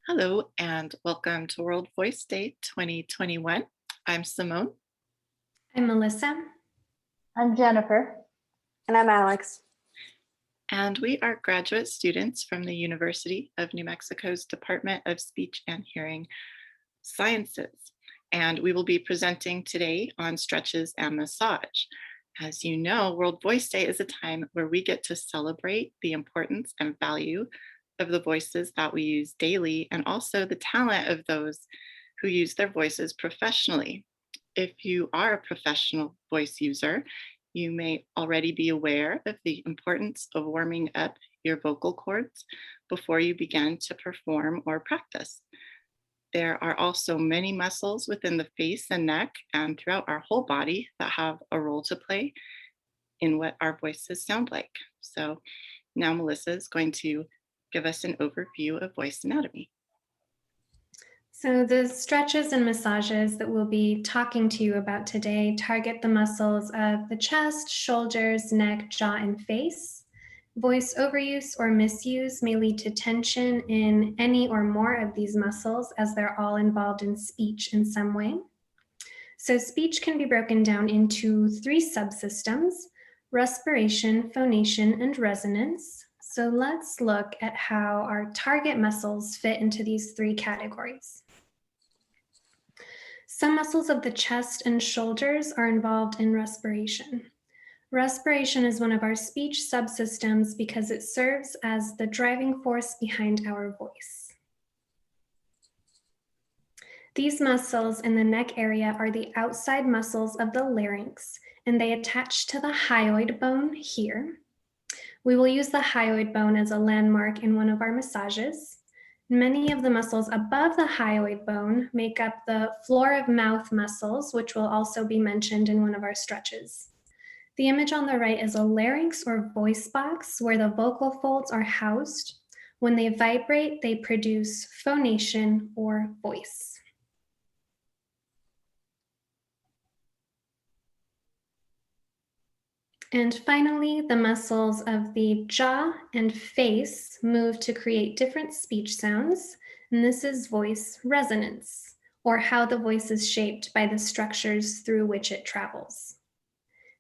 Hello and welcome to World Voice Day 2021. I'm Simone. I'm Melissa. I'm Jennifer. And I'm Alex. And we are graduate students from the University of New Mexico's Department of Speech and Hearing Sciences. And we will be presenting today on stretches and massage. As you know, World Voice Day is a time where we get to celebrate the importance and value of the voices that we use daily and also the talent of those who use their voices professionally. If you are a professional voice user, you may already be aware of the importance of warming up your vocal cords before you begin to perform or practice. There are also many muscles within the face and neck and throughout our whole body that have a role to play in what our voices sound like. So now Melissa is going to give us an overview of voice anatomy. So the stretches and massages that we'll be talking to you about today target the muscles of the chest, shoulders, neck, jaw, and face. Voice overuse or misuse may lead to tension in any or more of these muscles as they're all involved in speech in some way. So speech can be broken down into three subsystems: respiration, phonation, and resonance. So let's look at how our target muscles fit into these three categories. Some muscles of the chest and shoulders are involved in respiration. Respiration is one of our speech subsystems because it serves as the driving force behind our voice. These muscles in the neck area are the outside muscles of the larynx, and they attach to the hyoid bone here. We will use the hyoid bone as a landmark in one of our massages. Many of the muscles above the hyoid bone make up the floor of mouth muscles, which will also be mentioned in one of our stretches. The image on the right is a larynx or voice box where the vocal folds are housed. When they vibrate, they produce phonation or voice. And finally, the muscles of the jaw and face move to create different speech sounds. And this is voice resonance, or how the voice is shaped by the structures through which it travels.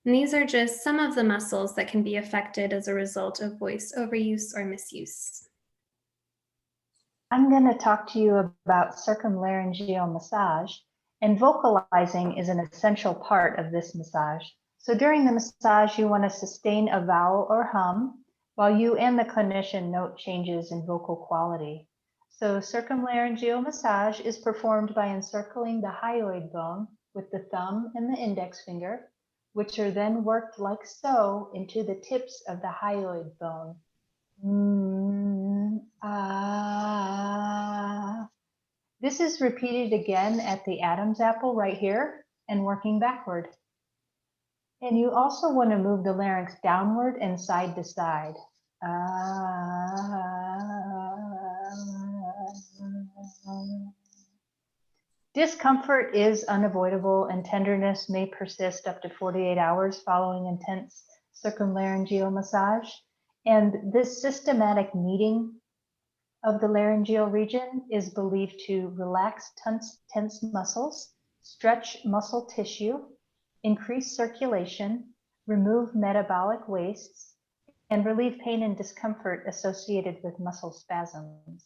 And these are just some of the muscles that can be affected as a result of voice overuse or misuse. I'm going to talk to you about circumlaryngeal massage, and vocalizing is an essential part of this massage. So during the massage, you want to sustain a vowel or hum while you and the clinician note changes in vocal quality. So circumlaryngeal massage is performed by encircling the hyoid bone with the thumb and the index finger, which are then worked like so into the tips of the hyoid bone. This is repeated again at the Adam's apple right here and working backward. And you also want to move the larynx downward and side to side. Discomfort is unavoidable and tenderness may persist up to 48 hours following intense circumlaryngeal massage. And this systematic kneading of the laryngeal region is believed to relax tense muscles, stretch muscle tissue, increase circulation, remove metabolic wastes, and relieve pain and discomfort associated with muscle spasms.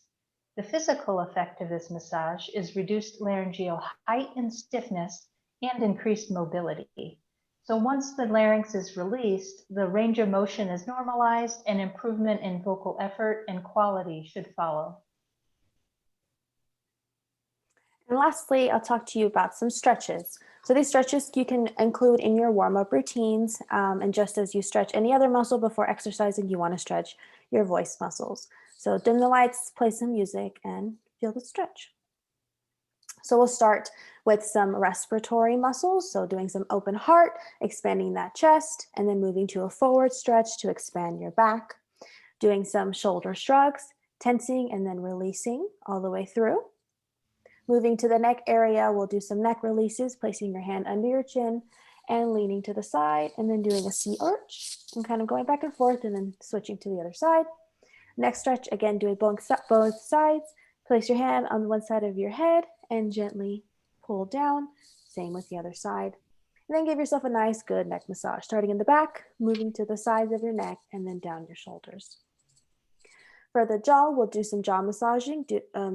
The physical effect of this massage is reduced laryngeal height and stiffness and increased mobility. So once the larynx is released, the range of motion is normalized and improvement in vocal effort and quality should follow. And lastly, I'll talk to you about some stretches. So these stretches you can include in your warm-up routines, and just as you stretch any other muscle before exercising, you want to stretch your voice muscles. So dim the lights, play some music, and feel the stretch. So we'll start with some respiratory muscles. So doing some open heart, expanding that chest, and then moving to a forward stretch to expand your back. Doing some shoulder shrugs, tensing and then releasing all the way through. Moving to the neck area, we'll do some neck releases, placing your hand under your chin and leaning to the side, and then doing a C arch and kind of going back and forth and then switching to the other side. Next stretch, again, doing both sides, Place your hand on one side of your head and gently pull down. Same with the other side. And then give yourself a nice, good neck massage, starting in the back, moving to the sides of your neck, and then down your shoulders. For the jaw, we'll do some jaw massaging,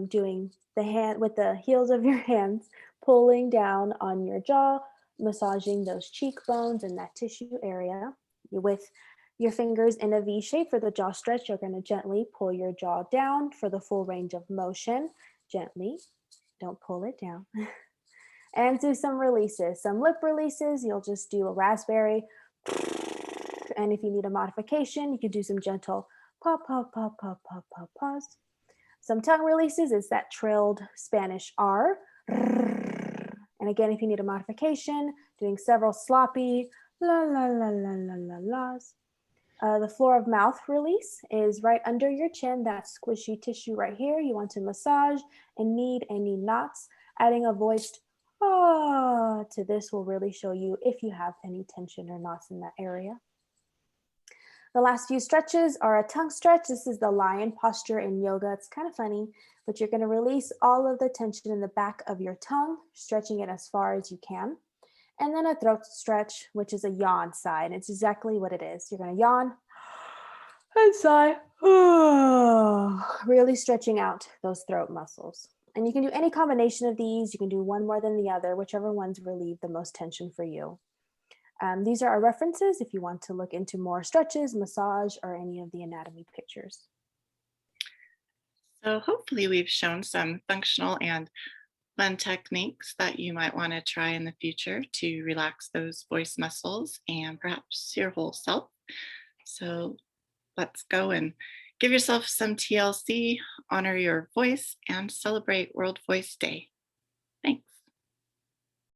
doing the hand with the heels of your hands, pulling down on your jaw, massaging those cheekbones and that tissue area. With your fingers in a V shape for the jaw stretch, you're going to gently pull your jaw down for the full range of motion. Gently, don't pull it down. And do some releases, some lip releases. You'll just do a raspberry. And if you need a modification, you can do some gentle pop, pop, pop, pop, pop, pop, pause. Some tongue releases is that trilled Spanish R. And again, if you need a modification, doing several sloppy la, la, la, la, la, la, la's. The floor of mouth release is right under your chin, that squishy tissue right here. You want to massage and knead any knots. Adding a voiced ah to this will really show you if you have any tension or knots in that area. The last few stretches are a tongue stretch. This is the lion posture in yoga. It's kind of funny, but you're going to release all of the tension in the back of your tongue, stretching it as far as you can. And then a throat stretch, which is a yawn sigh. And it's exactly what it is. You're going to yawn and sigh, really stretching out those throat muscles. And you can do any combination of these. You can do one more than the other, whichever ones relieve the most tension for you. These are our references if you want to look into more stretches, massage, or any of the anatomy pictures. So hopefully we've shown some functional and fun techniques that you might want to try in the future to relax those voice muscles and perhaps your whole self. So let's go and give yourself some TLC, honor your voice, and celebrate World Voice Day.